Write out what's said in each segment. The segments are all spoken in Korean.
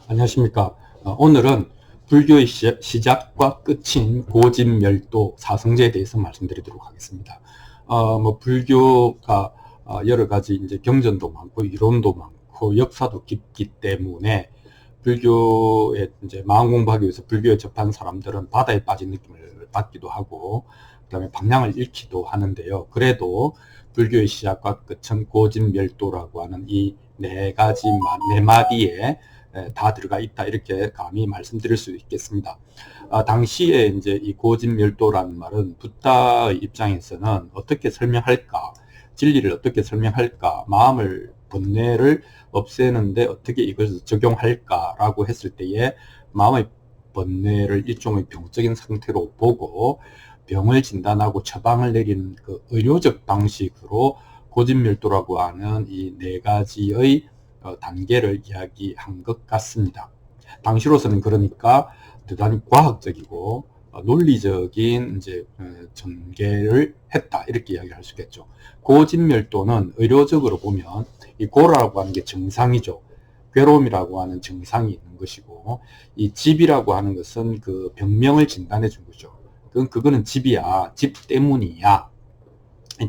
안녕하십니까. 오늘은 불교의 시작과 끝인 고진멸도 사성제에 대해서 말씀드리도록 하겠습니다. 불교가 여러 가지 이제 경전도 많고 이론도 많고 역사도 깊기 때문에 불교에 이제 마음 공부하기 위해서 불교에 접한 사람들은 바다에 빠진 느낌을 받기도 하고 그다음에 방향을 잃기도 하는데요. 그래도 불교의 시작과 끝은 고진멸도라고 하는 이 네 가지 네 마디에 다 들어가 있다 이렇게 감히 말씀드릴 수 있겠습니다. 당시에 이제 이 고진멸도라는 말은 붓다의 입장에서는 어떻게 설명할까, 진리를 어떻게 설명할까, 마음을 번뇌를 없애는데 어떻게 이것을 적용할까라고 했을 때에 마음의 번뇌를 일종의 병적인 상태로 보고 병을 진단하고 처방을 내리는 그 의료적 방식으로 고진멸도라고 하는 이 네 가지의 단계를 이야기한 것 같습니다. 당시로서는 그러니까 대단히 과학적이고 논리적인 이제 전개를 했다 이렇게 이야기를 할 수 있겠죠. 고진멸도는 의료적으로 보면 이 고라고 하는 게 증상이죠. 괴로움이라고 하는 증상이 있는 것이고 이 집이라고 하는 것은 그 병명을 진단해 준 거죠. 그거는 집이야, 집 때문이야,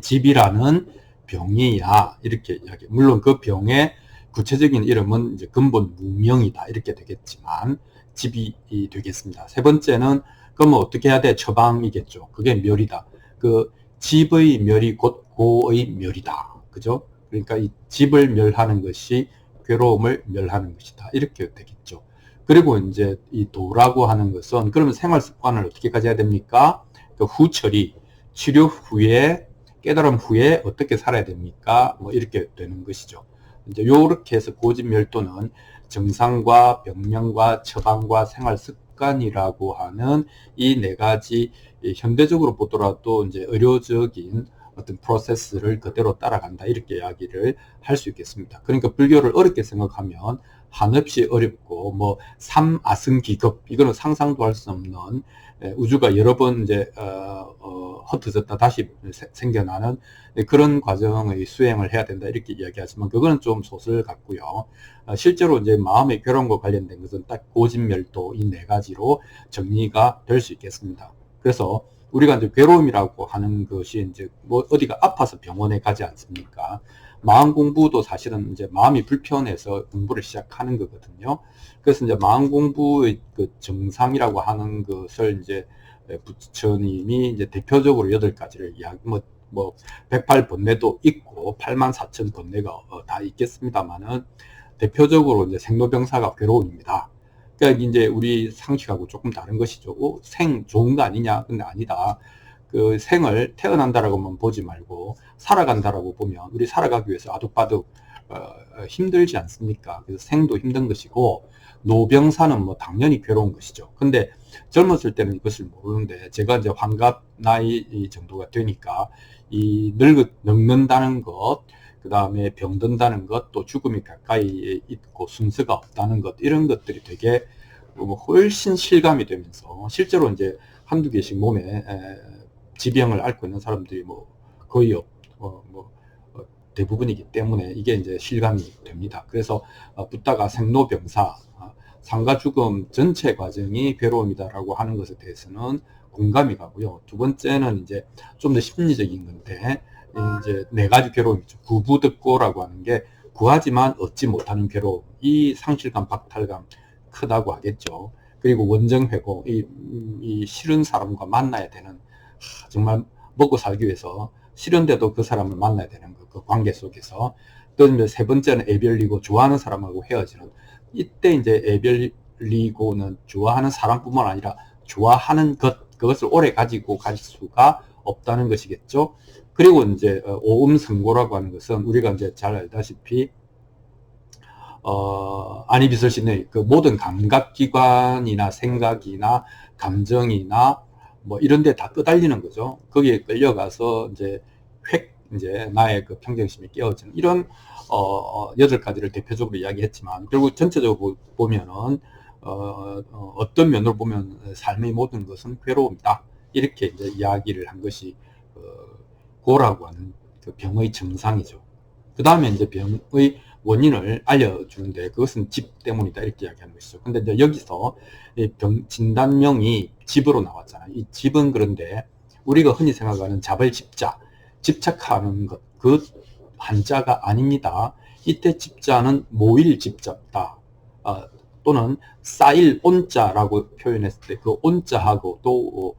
집이라는 병이야 이렇게 이야기. 물론 그 병의 구체적인 이름은 이제 근본 무명이다 이렇게 되겠지만 집이 되겠습니다. 세 번째는 그러면 어떻게 해야 돼? 처방이겠죠. 그게 멸이다. 그 집의 멸이 곧 고의 멸이다. 그죠? 그러니까 이 집을 멸하는 것이 괴로움을 멸하는 것이다. 이렇게 되겠죠. 그리고 이제 이 도라고 하는 것은 그러면 생활 습관을 어떻게 가져야 됩니까? 그 후처리, 치료 후에 깨달음 후에 어떻게 살아야 됩니까? 뭐 이렇게 되는 것이죠. 이제 요렇게 해서 고진멸도는 증상과 병명과 처방과 생활 습관이라고 하는 이 네 가지 현대적으로 보더라도 이제 의료적인 어떤 프로세스를 그대로 따라간다 이렇게 이야기를 할 수 있겠습니다. 그러니까 불교를 어렵게 생각하면 한없이 어렵고 뭐 삼아승기급 이거는 상상도 할 수 없는 우주가 여러 번 이제 흩어졌다 다시 생겨나는 그런 과정의 수행을 해야 된다 이렇게 이야기하지만 그거는 좀 소설 같고요. 실제로 이제 마음의 괴로움과 관련된 것은 딱 고진멸도 이 네 가지로 정리가 될 수 있겠습니다. 그래서 우리가 이제 괴로움이라고 하는 것이 이제 뭐 어디가 아파서 병원에 가지 않습니까? 마음 공부도 사실은 이제 마음이 불편해서 공부를 시작하는 거거든요. 그래서 이제 마음 공부의 그 정상이라고 하는 것을 이제 부처님이 이제 대표적으로 8가지를 이야기, 108번뇌도 있고 84,000 번뇌가 다 있겠습니다만은 대표적으로 이제 생로병사가 괴로움입니다. 그러니까 이제 우리 상식하고 조금 다른 것이죠. 생 좋은 거 아니냐? 근데 아니다. 그 생을 태어난다라고만 보지 말고 살아간다라고 보면 우리 살아가기 위해서 아득바득 힘들지 않습니까? 그래서 생도 힘든 것이고 노병사는 뭐 당연히 괴로운 것이죠. 근데 젊었을 때는 이것을 모르는데 제가 이제 환갑 나이 정도가 되니까 이 늙는다는 것, 그 다음에 병든다는 것, 또 죽음이 가까이에 있고 순서가 없다는 것, 이런 것들이 되게 훨씬 실감이 되면서 실제로 이제 한두 개씩 몸에 지병을 앓고 있는 사람들이 뭐 거의 대부분이기 때문에 이게 이제 실감이 됩니다. 그래서 붓다가 생로병사, 상가 죽음 전체 과정이 괴로움이다라고 하는 것에 대해서는 공감이 가고요. 두 번째는 이제 좀 더 심리적인 건데 이제 네 가지 괴로움이죠. 구부득고라고 하는 게 구하지만 얻지 못하는 괴로움, 이 상실감, 박탈감 크다고 하겠죠. 그리고 원정회고, 이 싫은 사람과 만나야 되는, 정말 먹고 살기 위해서 싫은데도 그 사람을 만나야 되는 그 관계 속에서. 또 이제 세 번째는 애별리고, 좋아하는 사람하고 헤어지는. 이때 이제 애별리고는 좋아하는 사람뿐만 아니라 좋아하는 그것을 오래 가지고 갈 수가 없다는 것이겠죠. 그리고 이제 오음성고라고 하는 것은 우리가 이제 잘 알다시피 아니비설신의 그 모든 감각기관이나 생각이나 감정이나 뭐 이런 데 다 끄달리는 거죠. 거기에 끌려가서 이제 나의 그 평정심이 깨어지는 이런 8가지를 대표적으로 이야기했지만 결국 전체적으로 보면은 어떤 면으로 보면 삶의 모든 것은 괴로움이다. 이렇게 이제 이야기를 한 것이 고라고 하는 그 병의 증상이죠. 그 다음에 이제 병의 원인을 알려주는데 그것은 집 때문이다 이렇게 이야기하는 것이죠. 근데 이제 여기서 진단명이 집으로 나왔잖아요. 이 집은 그런데 우리가 흔히 생각하는 잡을집자, 집착하는 것, 그 한자가 아닙니다. 이때 집자는 모일 집자다. 또는 쌓일 온자라고 표현했을 때 그 온자하고도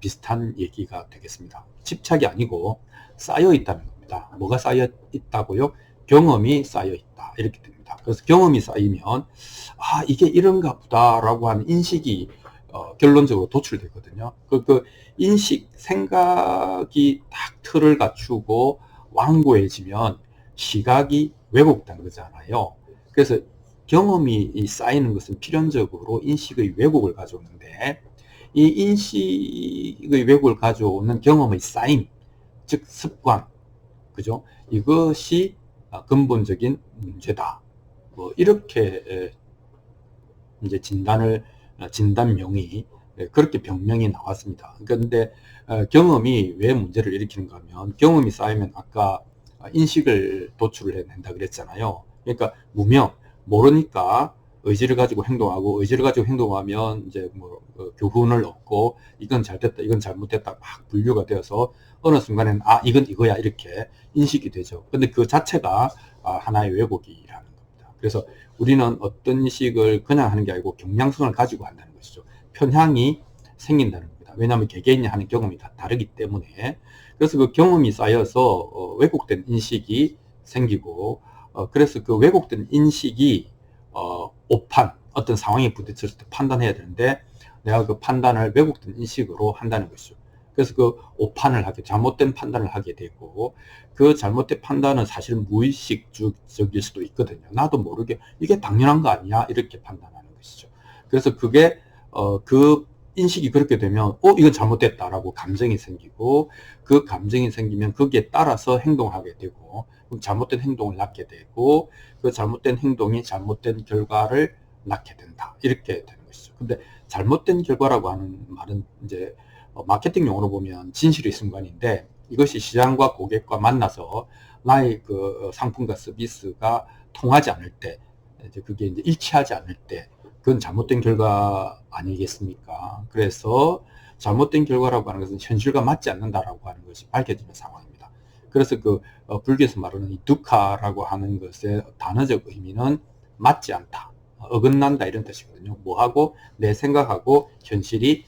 비슷한 얘기가 되겠습니다. 집착이 아니고 쌓여 있다는 겁니다. 뭐가 쌓여 있다고요? 경험이 쌓여 있다 이렇게 됩니다. 그래서 경험이 쌓이면 이게 이런가 보다라고 하는 인식이 결론적으로 도출되거든요. 그 인식, 생각이 딱 틀을 갖추고 완고해지면 시각이 왜곡된 거잖아요. 그래서 경험이 쌓이는 것은 필연적으로 인식의 왜곡을 가져오는데 이 인식의 왜곡을 가져오는 경험의 쌓임, 즉 습관, 그죠? 이것이 근본적인 문제다. 뭐 이렇게 이제 진단명이 그렇게 병명이 나왔습니다. 그런데 경험이 왜 문제를 일으키는가 하면 경험이 쌓이면 아까 인식을 도출을 해낸다 그랬잖아요. 그러니까 무명, 모르니까 의지를 가지고 행동하고 의지를 가지고 행동하면 이제 뭐 교훈을 얻고 이건 잘됐다 이건 잘못됐다 막 분류가 되어서 어느 순간에는 이건 이거야 이렇게 인식이 되죠. 근데 그 자체가 하나의 왜곡이라는 겁니다. 그래서 우리는 어떤 인식을 그냥 하는 게 아니고 경량성을 가지고 한다는 것이죠. 편향이 생긴다는 겁니다. 왜냐하면 개개인이 하는 경험이 다 다르기 때문에. 그래서 그 경험이 쌓여서 왜곡된 인식이 생기고 그래서 그 왜곡된 인식이 오판, 어떤 상황에 부딪혔을 때 판단해야 되는데 내가 그 판단을 왜곡된 인식으로 한다는 것이죠. 그래서 그 오판을 잘못된 판단을 하게 되고 그 잘못된 판단은 사실 무의식적일 수도 있거든요. 나도 모르게 이게 당연한 거 아니야 이렇게 판단하는 것이죠. 그래서 그게 그 인식이 그렇게 되면 이건 잘못됐다라고 감정이 생기고 그 감정이 생기면 거기에 따라서 행동하게 되고 잘못된 행동을 낳게 되고 그 잘못된 행동이 잘못된 결과를 낳게 된다 이렇게 되는 것이죠. 근데 잘못된 결과라고 하는 말은 이제 마케팅 용어로 보면 진실의 순간인데 이것이 시장과 고객과 만나서 나의 그 상품과 서비스가 통하지 않을 때 이제 그게 이제 일치하지 않을 때 그건 잘못된 결과 아니겠습니까? 그래서 잘못된 결과라고 하는 것은 현실과 맞지 않는다라고 하는 것이 밝혀지는 상황입니다. 그래서 그 불교에서 말하는 이 두카라고 하는 것의 단어적 의미는 맞지 않다, 어긋난다 이런 뜻이거든요. 뭐하고 내 생각하고 현실이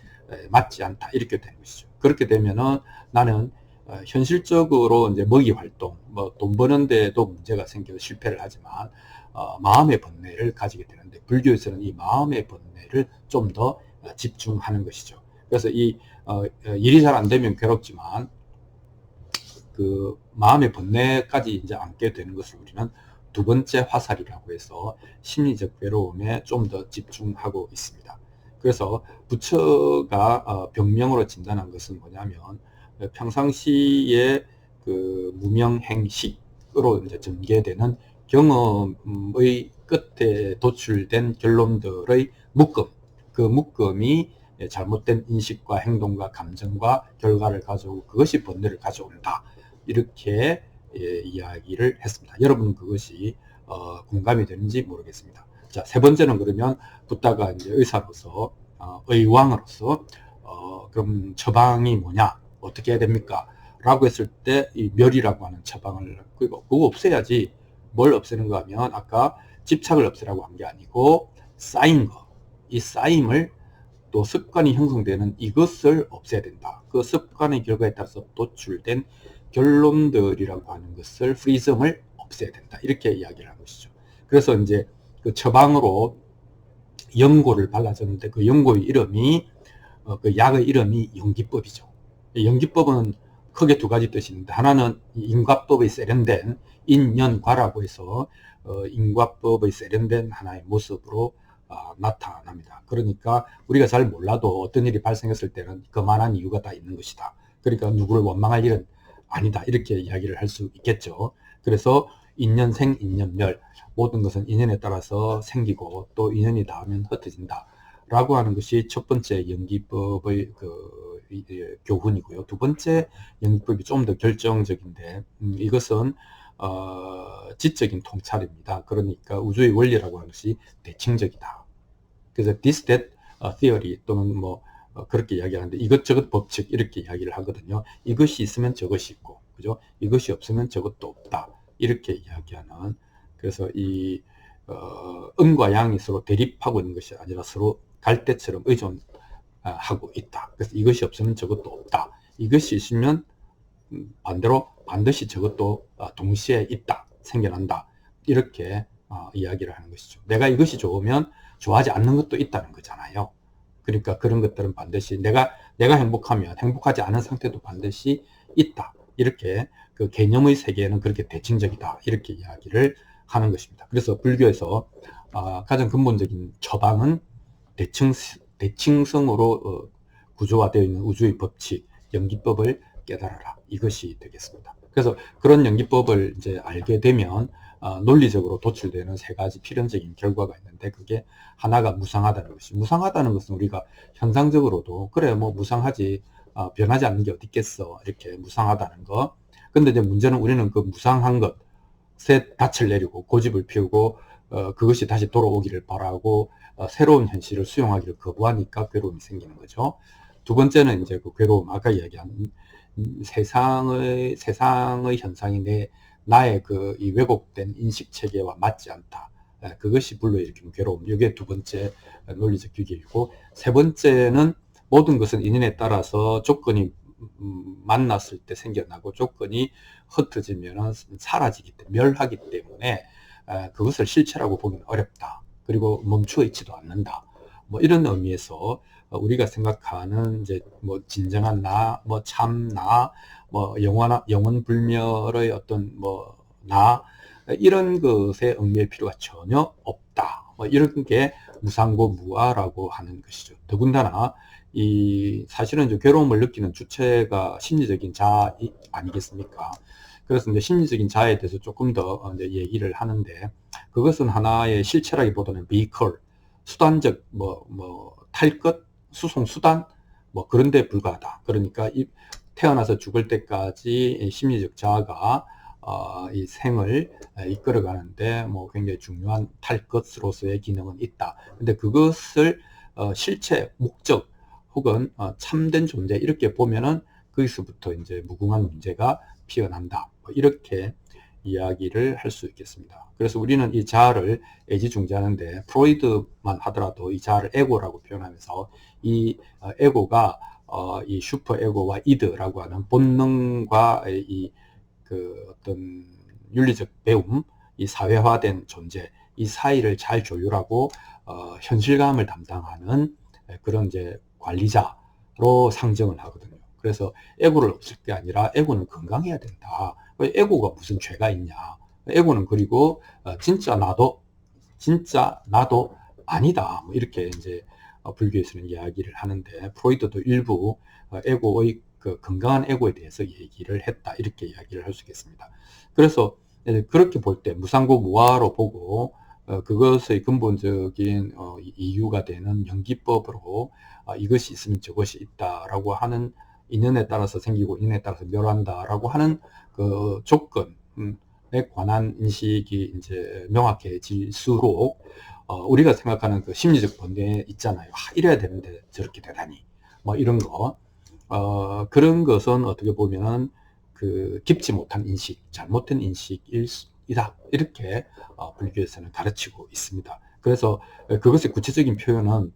맞지 않다 이렇게 되는 것이죠. 그렇게 되면은 나는 현실적으로 이제 먹이 활동, 뭐 돈 버는 데도 문제가 생겨 실패를 하지만 마음의 번뇌를 가지게 되는데 불교에서는 이 마음의 번뇌를 좀 더 집중하는 것이죠. 그래서 이 일이 잘 안 되면 괴롭지만 그 마음의 번뇌까지 이제 안게 되는 것을 우리는 두 번째 화살이라고 해서 심리적 괴로움에 좀 더 집중하고 있습니다. 그래서 부처가 병명으로 진단한 것은 뭐냐면 평상시에 그 무명행식으로 이제 전개되는 경험의 끝에 도출된 결론들의 묶음, 그 묶음이 잘못된 인식과 행동과 감정과 결과를 가져오고 그것이 번뇌를 가져온다. 이렇게 이야기를 했습니다. 여러분은 그것이 공감이 되는지 모르겠습니다. 자, 세 번째는 그러면 붓다가 이제 의사로서 의왕으로서 그럼 처방이 뭐냐? 어떻게 해야 됩니까? 라고 했을 때 이 멸이라고 하는 처방을 그거 없애야지. 뭘 없애는가 하면 아까 집착을 없애라고 한 게 아니고 쌓인 거, 이 쌓임을 또 습관이 형성되는 이것을 없애야 된다. 그 습관의 결과에 따라서 도출된 결론들이라고 하는 것을 프리즘을 없애야 된다. 이렇게 이야기를 한 것이죠. 그래서 이제 그 처방으로 연고를 발라줬는데 그 연고의 이름이 그 약의 이름이 연기법이죠. 연기법은 크게 두 가지 뜻이 있는데 하나는 인과법의 세련된 인연과라고 해서 인과법의 세련된 하나의 모습으로 나타납니다. 그러니까 우리가 잘 몰라도 어떤 일이 발생했을 때는 그만한 이유가 다 있는 것이다. 그러니까 누구를 원망할 일은 아니다. 이렇게 이야기를 할 수 있겠죠. 그래서 인연생, 인연멸 모든 것은 인연에 따라서 생기고 또 인연이 닿으면 흩어진다. 라고 하는 것이 첫 번째 연기법의 교훈이고요. 두 번째 연기법이 좀 더 결정적인데 이것은 지적인 통찰입니다. 그러니까 우주의 원리라고 하는 것이 대칭적이다. 그래서 this, that theory 또는 뭐 그렇게 이야기하는데 이것저것 법칙 이렇게 이야기를 하거든요. 이것이 있으면 저것이 있고, 그죠? 이것이 없으면 저것도 없다. 이렇게 이야기하는. 그래서 이 음과 양이 서로 대립하고 있는 것이 아니라 서로 갈대처럼 의존하고 있다. 그래서 이것이 없으면 저것도 없다. 이것이 있으면 반대로 반드시 저것도 동시에 있다. 생겨난다. 이렇게 이야기를 하는 것이죠. 내가 이것이 좋으면 좋아하지 않는 것도 있다는 거잖아요. 그러니까 그런 것들은 반드시 내가 행복하면 행복하지 않은 상태도 반드시 있다. 이렇게 그 개념의 세계에는 그렇게 대칭적이다. 이렇게 이야기를 하는 것입니다. 그래서 불교에서 가장 근본적인 처방은 대칭성으로 구조화되어 있는 우주의 법칙, 연기법을 깨달아라. 이것이 되겠습니다. 그래서 그런 연기법을 이제 알게 되면 논리적으로 도출되는 세 가지 필연적인 결과가 있는데, 그게 하나가 무상하다는 것이. 무상하다는 것은 우리가 현상적으로도 그래 뭐 무상하지, 변하지 않는 게 어디 있겠어, 이렇게 무상하다는 거. 근데 이제 문제는 우리는 그 무상한 것에 닻을 내리고 고집을 피우고 그것이 다시 돌아오기를 바라고 새로운 현실을 수용하기를 거부하니까 괴로움이 생기는 거죠. 두 번째는 이제 그 괴로움, 아까 이야기한 세상의 현상이 나의 그 이 왜곡된 인식 체계와 맞지 않다. 그것이 불러일으키는 괴로움. 이게 두 번째 논리적 규격이고, 세 번째는 모든 것은 인연에 따라서 조건이 만났을 때 생겨나고 조건이 흩어지면 사라지기 때문에, 멸하기 때문에 그것을 실체라고 보기는 어렵다. 그리고 멈추어 있지도 않는다. 뭐 이런 의미에서 우리가 생각하는 이제 뭐 진정한 나, 뭐 참 나, 뭐 영원 불멸의 어떤 뭐 나, 이런 것에 얽매일 필요가 전혀 없다. 뭐 이런 게 무상고 무아라고 하는 것이죠. 더군다나 이 사실은 이제 괴로움을 느끼는 주체가 심리적인 자 아니겠습니까? 그래서 이제 심리적인 자에 대해서 조금 더 이제 얘기를 하는데, 그것은 하나의 실체라기보다는 vehicle, 수단적 탈 것, 수송 수단 뭐 그런 데 불과하다. 그러니까 태어나서 죽을 때까지 심리적 자아가 이 생을 이끌어 가는데 뭐 굉장히 중요한 탈 것으로서의 기능은 있다. 근데 그것을 실체, 목적 혹은 참된 존재 이렇게 보면은 거기서부터 이제 무궁한 문제가 피어난다. 뭐 이렇게 이야기를 할 수 있겠습니다. 그래서 우리는 이 자아를 애지중지하는데, 프로이드만 하더라도 이 자아를 에고라고 표현하면서 이 에고가 이 슈퍼 에고와 이드라고 하는 본능과 이 그 어떤 윤리적 배움, 이 사회화된 존재, 이 사이를 잘 조율하고 현실감을 담당하는 그런 이제 관리자로 상정을 하거든요. 그래서 에고를 없앨 게 아니라 에고는 건강해야 된다. 에고가 무슨 죄가 있냐. 에고는 그리고 진짜 나도 아니다. 뭐 이렇게 이제 불교에서는 이야기를 하는데, 프로이드도 일부 에고의 그 건강한 에고에 대해서 얘기를 했다. 이렇게 이야기를 할 수 있겠습니다. 그래서 그렇게 볼 때 무상고 무아로 보고 그것의 근본적인 이유가 되는 연기법으로 이것이 있으면 저것이 있다라고 하는, 인연에 따라서 생기고 인연에 따라서 멸한다라고 하는 그 조건에 관한 인식이 이제 명확해질수록 우리가 생각하는 그 심리적 번뇌 있잖아요. 이래야 되는데 저렇게 되다니. 뭐 이런 거. 그런 것은 어떻게 보면은 그 깊지 못한 인식, 잘못된 인식이다. 이렇게 불교에서는 가르치고 있습니다. 그래서 그것의 구체적인 표현은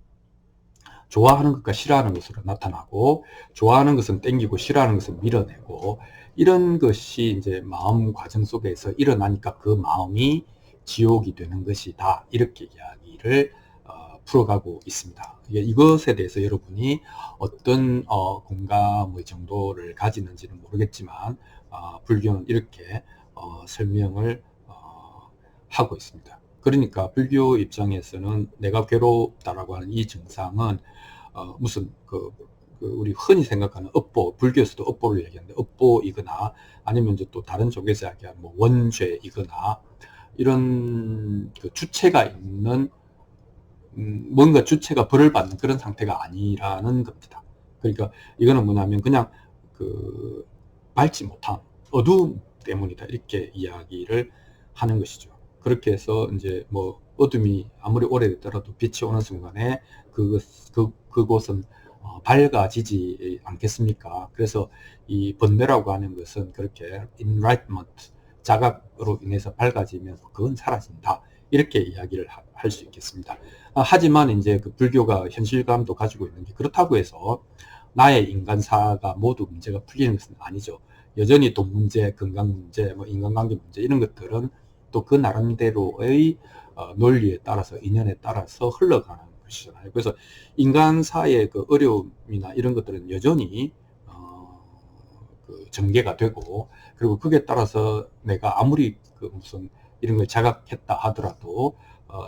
좋아하는 것과 싫어하는 것으로 나타나고, 좋아하는 것은 땡기고 싫어하는 것은 밀어내고, 이런 것이 이제 마음 과정 속에서 일어나니까 그 마음이 지옥이 되는 것이다. 이렇게 이야기를 풀어가고 있습니다. 이것에 대해서 여러분이 어떤 공감의 정도를 가지는지는 모르겠지만 불교는 이렇게 설명을 하고 있습니다. 그러니까 불교 입장에서는 내가 괴롭다라고 하는 이 증상은 무슨 우리 흔히 생각하는 업보, 불교에서도 업보를 얘기하는데 업보이거나 아니면 이제 또 다른 쪽에서 이야기하는 뭐 원죄이거나 이런 그 주체가 있는 뭔가 주체가 벌을 받는 그런 상태가 아니라는 겁니다. 그러니까 이거는 뭐냐면 그냥 그 밝지 못함, 어두움, 때문이다. 이렇게 이야기를 하는 것이죠. 그렇게 해서 이제 뭐 어둠이 아무리 오래됐더라도 빛이 오는 순간에 그곳은 밝아지지 않겠습니까? 그래서 이 번뇌라고 하는 것은 그렇게 enlightenment, 자각으로 인해서 밝아지면서 그건 사라진다. 이렇게 이야기를 할 수 있겠습니다. 하지만 이제 그 불교가 현실감도 가지고 있는 게 그렇다고 해서 나의 인간사가 모두 문제가 풀리는 것은 아니죠. 여전히 돈 문제, 건강 문제, 뭐 인간관계 문제 이런 것들은 또 그 나름대로의 논리에 따라서 인연에 따라서 흘러가는 것이잖아요. 그래서 인간사의 그 어려움이나 이런 것들은 여전히 그 전개가 되고, 그리고 그에 따라서 내가 아무리 그 무슨 이런 걸 자각했다 하더라도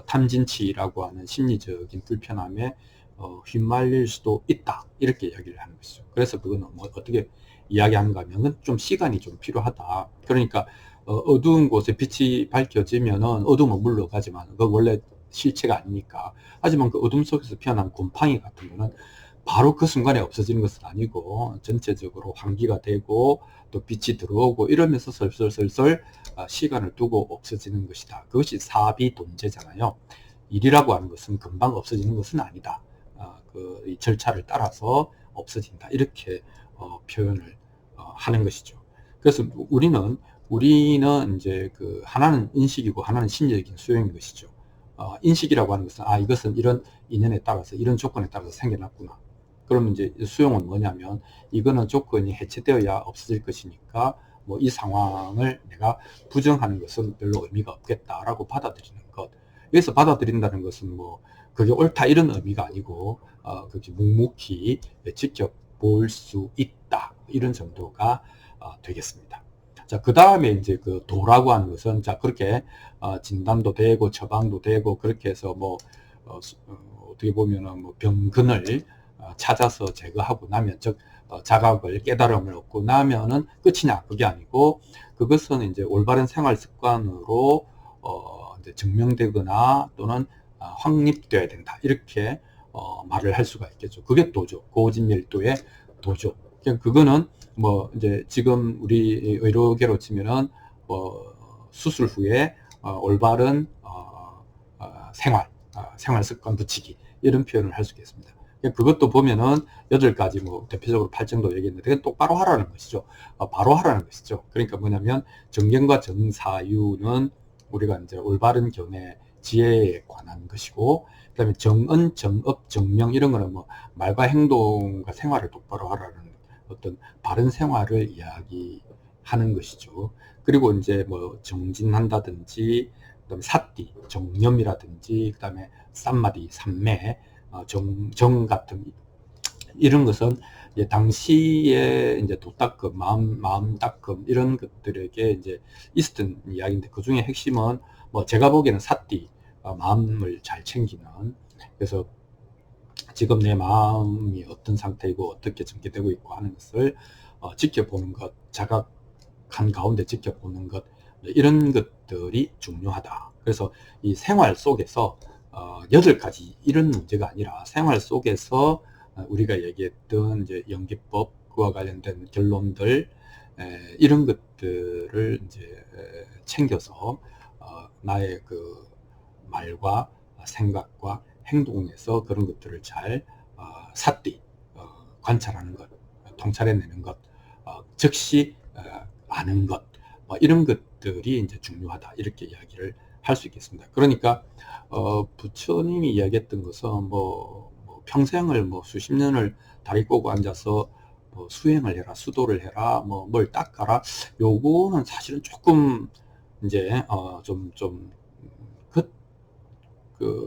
탐진치라고 하는 심리적인 불편함에 휘말릴 수도 있다, 이렇게 이야기를 하는 것이죠. 그래서 그거는 뭐 어떻게 이야기하는가 하면 좀 시간이 좀 필요하다. 그러니까 어두운 곳에 빛이 밝혀지면은 어둠은 물러가지만 그건 원래 실체가 아니니까. 하지만 그 어둠 속에서 피어난 곰팡이 같은 거는 바로 그 순간에 없어지는 것은 아니고 전체적으로 환기가 되고 또 빛이 들어오고 이러면서 설설설설 시간을 두고 없어지는 것이다. 그것이 사비돈제잖아요. 일이라고 하는 것은 금방 없어지는 것은 아니다. 이 절차를 따라서 없어진다. 이렇게 표현을 하는 것이죠. 그래서 우리는 이제 그 하나는 인식이고 하나는 심리적인 수용인 것이죠. 인식이라고 하는 것은 이것은 이런 인연에 따라서 이런 조건에 따라서 생겨났구나. 그러면 이제 수용은 뭐냐면 이거는 조건이 해체되어야 없어질 것이니까 뭐 이 상황을 내가 부정하는 것은 별로 의미가 없겠다라고 받아들이는 것. 여기서 받아들인다는 것은 뭐 그게 옳다 이런 의미가 아니고 그렇게 묵묵히 지켜볼 수 있다 이런 정도가 되겠습니다. 자, 그 다음에 이제 그 도라고 하는 것은 자 그렇게 진단도 되고 처방도 되고 그렇게 해서 뭐 어떻게 보면은 뭐 병근을 찾아서 제거하고 나면, 즉 자각을 깨달음을 얻고 나면은 끝이냐, 그게 아니고 그것은 이제 올바른 생활 습관으로 이제 증명되거나 또는 확립되어야 된다, 이렇게 말을 할 수가 있겠죠. 그게 도죠. 고진멸도의 도죠. 그거는 뭐 이제 지금 우리 의료계로 치면은 수술 후에 올바른 생활 습관 붙이기, 이런 표현을 할 수 있겠습니다. 그것도 보면은 8가지 뭐 대표적으로 8정도 얘기했는데 그건 똑바로 하라는 것이죠. 바로 하라는 것이죠. 그러니까 뭐냐면 정견과 정사유는 우리가 이제 올바른 견해, 지혜에 관한 것이고, 그 다음에 정언, 정업, 정명 이런 거는 뭐 말과 행동과 생활을 똑바로 하라는 어떤 바른 생활을 이야기하는 것이죠. 그리고 이제 뭐 정진한다든지, 그다음에 사띠, 정념이라든지, 그다음에 쌈마디, 삼매, 정 같은 이런 것은 이제 당시에 이제 도닦음, 마음 닦음 이런 것들에게 이제 있었던 이야기인데, 그 중에 핵심은 뭐 제가 보기에는 사띠, 마음을 잘 챙기는, 그래서 지금 내 마음이 어떤 상태이고 어떻게 전개되고 있고 하는 것을 지켜보는 것, 자각한 가운데 지켜보는 것, 이런 것들이 중요하다. 그래서 이 생활 속에서 8가지 이런 문제가 아니라 생활 속에서 우리가 얘기했던 이제 연기법, 그와 관련된 결론들, 이런 것들을 이제 챙겨서 나의 그 말과 생각과 행동에서 그런 것들을 잘 삿디 관찰하는 것, 통찰해내는 것, 즉시 아는 것, 이런 것들이 이제 중요하다, 이렇게 이야기를 할 수 있겠습니다. 그러니까 부처님이 이야기했던 것은 뭐 평생을 뭐 수십 년을 다리 꼬고 앉아서 뭐 수행을 해라, 수도를 해라, 뭐 뭘 닦아라, 요거는 사실은 조금 이제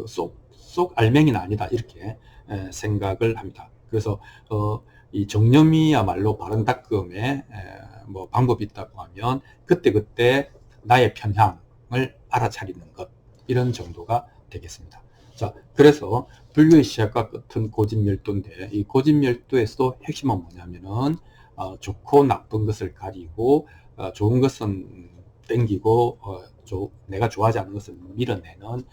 쏙 알맹이는 아니다, 이렇게 생각을 합니다. 그래서 이 정념이야말로 바른 닦음에 뭐 방법이 있다고 하면 그때그때 나의 편향을 알아차리는 것, 이런 정도가 되겠습니다. 자, 그래서 불교의 시작과 끝은 고진멸도인데, 이 고진멸도에서도 핵심은 뭐냐면은 좋고 나쁜 것을 가리고 좋은 것은 땡기고 내가 좋아하지 않는 것을 밀어내는,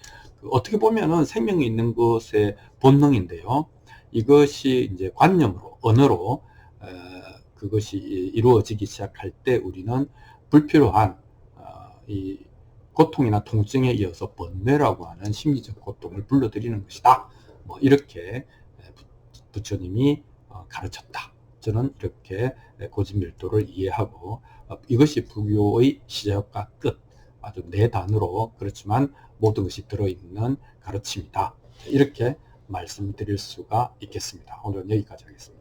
어떻게 보면은 생명이 있는 것의 본능인데요. 이것이 이제 관념으로, 언어로 그것이 이루어지기 시작할 때 우리는 불필요한 이 고통이나 통증에 이어서 번뇌라고 하는 심리적 고통을 불러들이는 것이다. 뭐 이렇게 부처님이 가르쳤다. 저는 이렇게 고진밀도를 이해하고 이것이 불교의 시작과 끝, 아주 네 단어로 그렇지만 모든 것이 들어있는 가르침이다. 이렇게 말씀드릴 수가 있겠습니다. 오늘은 여기까지 하겠습니다.